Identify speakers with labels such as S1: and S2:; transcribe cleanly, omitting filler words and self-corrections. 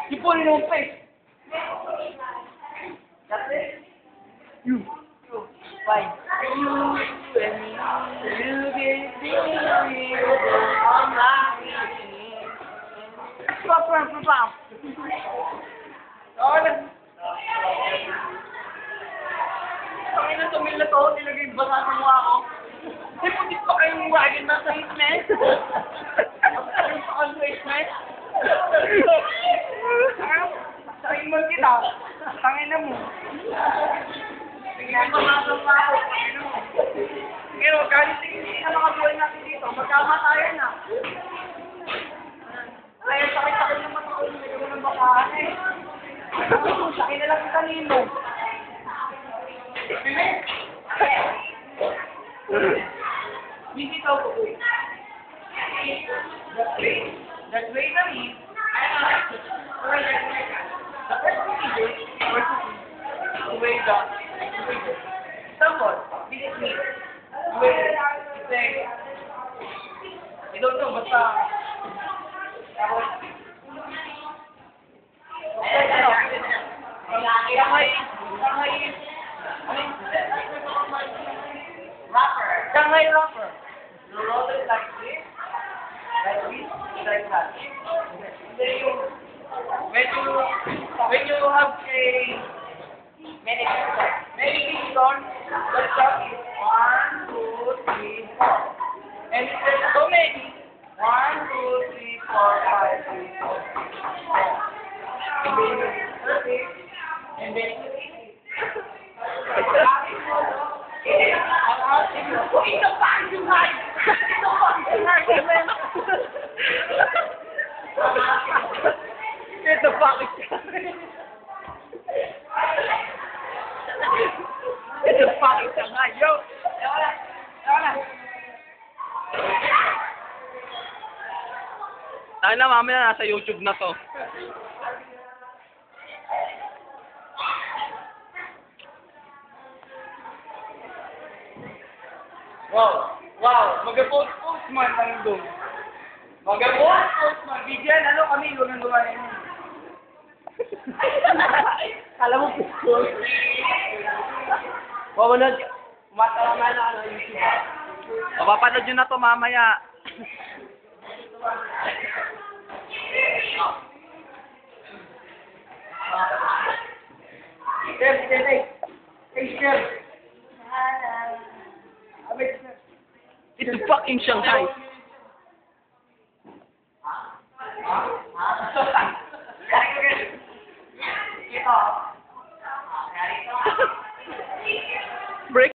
S1: Ipunin mo yung face. That's it. You. Fine. You and me. You get me. I'm laughing. Stop. Ang ina tumil na to, nilagay yung basa sa mukha ko. Ay, putis pa kayong wagon na sa face, Ang face, man. Sakin mo kita. Tangin na mo. Tingnan mo mga sa ako. Pero, kahit tingin na mga buhay natin dito, magkamatayan na. Kaya sakit-sakit naman ako yung medyo ng bakaan eh. Sakin na lang kita nino. Hindi daw po. That way na means, the first procedure, to weigh the example, this is me. I don't know, basta, Shanghai wrapper. You roll it like this, like that. Then when you have a many pistons, the shot is 1, 2, 3, 4. And if there's so many, 1, 2, 3, 4, 5, 6, 7. And then It's a fucking night! It's a fucking night, man! It's a fucking It's a fucking night, yo! Tayo na, mamaya nasa YouTube na to. Wow, mag-post man lang doon. Mag-post man. Bigyan, kami, lunan-lunan yun. Kala mo post. Mamunod, umatalaman na YouTube. Mapapanood nyo na to mamaya. Hey, it's a fucking Shanghai. Ito.